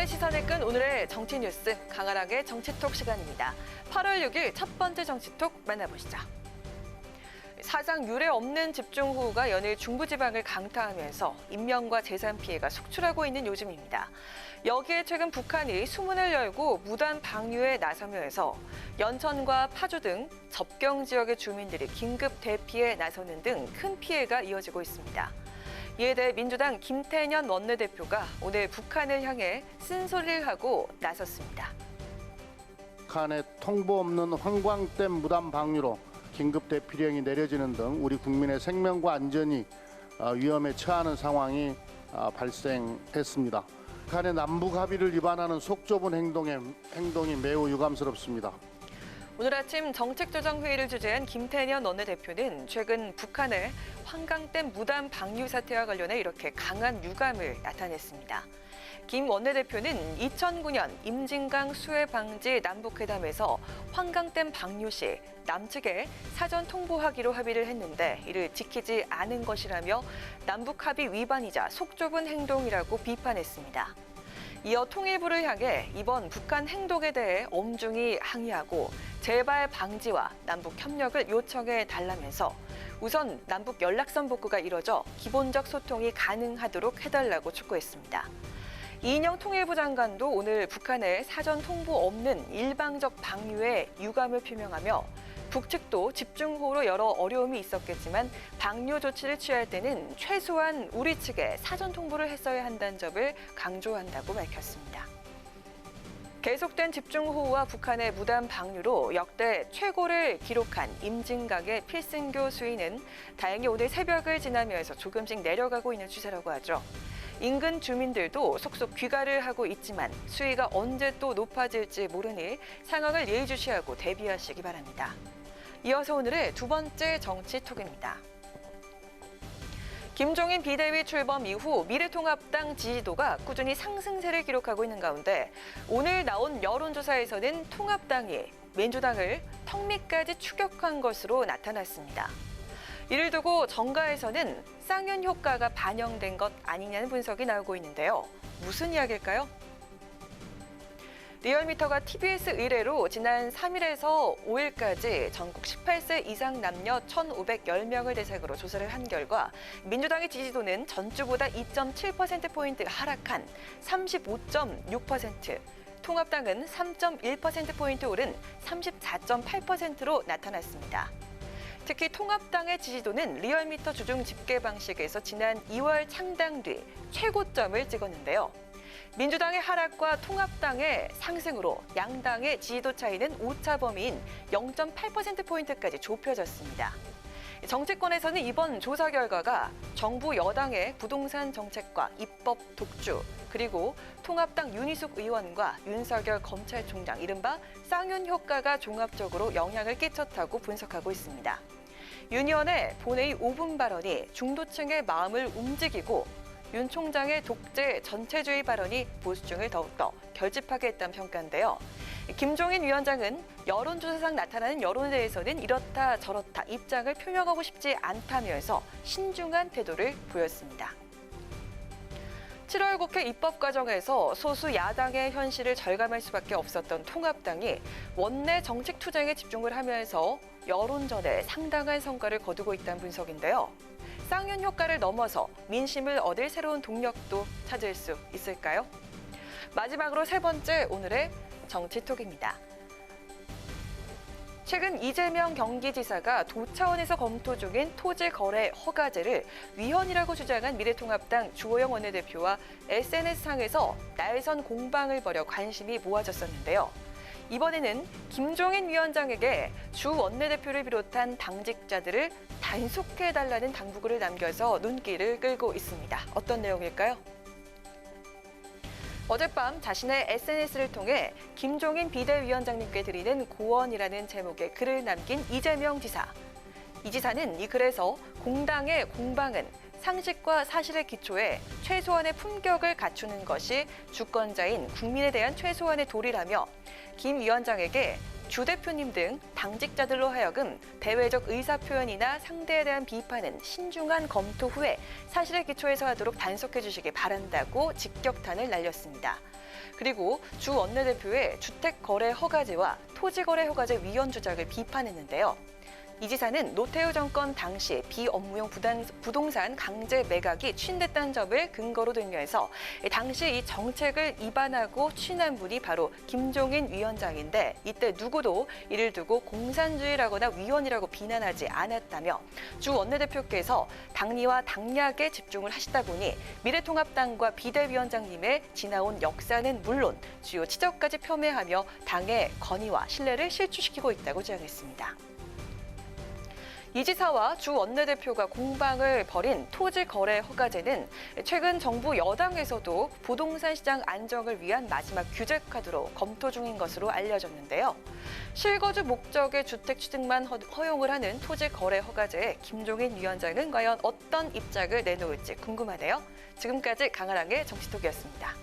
국민의 시선을 끈 오늘의 정치 뉴스 강한하게 정치톡 시간입니다. 8월 6일 첫 번째 정치톡 만나보시죠. 사상 유례 없는 집중호우가 연일 중부지방을 강타하면서 인명과 재산 피해가 속출하고 있는 요즘입니다. 여기에 최근 북한이 수문을 열고 무단 방류에 나서면서 연천과 파주 등 접경 지역의 주민들이 긴급 대피에 나서는 등 큰 피해가 이어지고 있습니다. 이에 대해 민주당 김태년 원내대표가 오늘 북한을 향해 쓴소리를 하고 나섰습니다. 북한의 통보 없는 황광댐 무단 방류로 긴급 대피령이 내려지는 등 우리 국민의 생명과 안전이 위험에 처하는 상황이 발생했습니다. 북한의 남북 합의를 위반하는 속 좁은 행동이 매우 유감스럽습니다. 오늘 아침 정책조정회의를 주재한 김태년 원내대표는 최근 북한의 황광댐 무단 방류 사태와 관련해 이렇게 강한 유감을 나타냈습니다. 김 원내대표는 2009년 임진강 수해 방지 남북회담에서 황광댐 방류 시 남측에 사전 통보하기로 합의를 했는데 이를 지키지 않은 것이라며 남북 합의 위반이자 속 좁은 행동이라고 비판했습니다. 이어 통일부를 향해 이번 북한 행동에 대해 엄중히 항의하고 재발 방지와 남북 협력을 요청해 달라면서 우선 남북 연락선 복구가 이뤄져 기본적 소통이 가능하도록 해달라고 촉구했습니다. 이인영 통일부 장관도 오늘 북한의 사전 통보 없는 일방적 방류에 유감을 표명하며 북측도 집중호우로 여러 어려움이 있었겠지만 방류 조치를 취할 때는 최소한 우리 측에 사전 통보를 했어야 한다는 점을 강조한다고 밝혔습니다. 계속된 집중호우와 북한의 무단 방류로 역대 최고를 기록한 임진강의 필승교 수위는 다행히 오늘 새벽을 지나면서 조금씩 내려가고 있는 추세라고 하죠. 인근 주민들도 속속 귀가를 하고 있지만 수위가 언제 또 높아질지 모르니 상황을 예의주시하고 대비하시기 바랍니다. 이어서 오늘의 두 번째 정치톡입니다. 김종인 비대위 출범 이후 미래통합당 지지도가 꾸준히 상승세를 기록하고 있는 가운데 오늘 나온 여론조사에서는 통합당이 민주당을 턱밑까지 추격한 것으로 나타났습니다. 이를 두고 정가에서는 쌍윤 효과가 반영된 것 아니냐는 분석이 나오고 있는데요. 무슨 이야기일까요? 리얼미터가 TBS 의뢰로 지난 3일에서 5일까지 전국 18세 이상 남녀 1,510명을 대상으로 조사를 한 결과 민주당의 지지도는 전주보다 2.7%포인트 하락한 35.6%, 통합당은 3.1%포인트 오른 34.8%로 나타났습니다. 특히 통합당의 지지도는 리얼미터 주중 집계 방식에서 지난 2월 창당 뒤 최고점을 찍었는데요. 민주당의 하락과 통합당의 상승으로 양당의 지지도 차이는 오차 범위인 0.8%포인트까지 좁혀졌습니다. 정치권에서는 이번 조사 결과가 정부 여당의 부동산 정책과 입법 독주, 그리고 통합당 윤희숙 의원과 윤석열 검찰총장, 이른바 쌍윤 효과가 종합적으로 영향을 끼쳤다고 분석하고 있습니다. 윤 의원의 본회의 5분 발언이 중도층의 마음을 움직이고 윤 총장의 독재 전체주의 발언이 보수층을 더욱더 결집하게 했다는 평가인데요. 김종인 위원장은 여론조사상 나타나는 여론에 대해서는 이렇다 저렇다 입장을 표명하고 싶지 않다면서 신중한 태도를 보였습니다. 7월 국회 입법 과정에서 소수 야당의 현실을 절감할 수밖에 없었던 통합당이 원내 정책 투쟁에 집중을 하면서 여론전에 상당한 성과를 거두고 있다는 분석인데요. 쌍윤 효과를 넘어서 민심을 얻을 새로운 동력도 찾을 수 있을까요? 마지막으로 세 번째 오늘의 정치톡입니다. 최근 이재명 경기지사가 도 차원에서 검토 중인 토지거래 허가제를 위헌이라고 주장한 미래통합당 주호영 원내대표와 SNS상에서 날선 공방을 벌여 관심이 모아졌었는데요. 이번에는 김종인 위원장에게 주 원내대표를 비롯한 당직자들을 단속해달라는 당부글을 남겨서 눈길을 끌고 있습니다. 어떤 내용일까요? 어젯밤 자신의 SNS를 통해 김종인 비대위원장님께 드리는 고언이라는 제목의 글을 남긴 이재명 지사. 이 지사는 이 글에서 공당의 공방은 상식과 사실의 기초에 최소한의 품격을 갖추는 것이 주권자인 국민에 대한 최소한의 도리라며 김 위원장에게 주 대표님 등 당직자들로 하여금 대외적 의사표현이나 상대에 대한 비판은 신중한 검토 후에 사실의 기초에서 하도록 단속해 주시기 바란다고 직격탄을 날렸습니다. 그리고 주 원내대표의 주택거래 허가제와 토지거래 허가제 위헌 주장을 비판했는데요. 이 지사는 노태우 정권 당시 비업무용 부동산 강제 매각이 추진됐다는 점을 근거로 들면서 당시 이 정책을 입안하고 추진한 분이 바로 김종인 위원장인데 이때 누구도 이를 두고 공산주의라거나 위헌이라고 비난하지 않았다며 주 원내대표께서 당리와 당략에 집중을 하시다 보니 미래통합당과 비대위원장님의 지나온 역사는 물론 주요 지적까지 폄훼하며 당의 권위와 신뢰를 실추시키고 있다고 주장했습니다. 이 지사와 주 원내대표가 공방을 벌인 토지거래 허가제는 최근 정부 여당에서도 부동산 시장 안정을 위한 마지막 규제 카드로 검토 중인 것으로 알려졌는데요. 실거주 목적의 주택 취득만 허용을 하는 토지거래 허가제에 김종인 위원장은 과연 어떤 입장을 내놓을지 궁금하네요. 지금까지 강하랑의 정치톡이었습니다.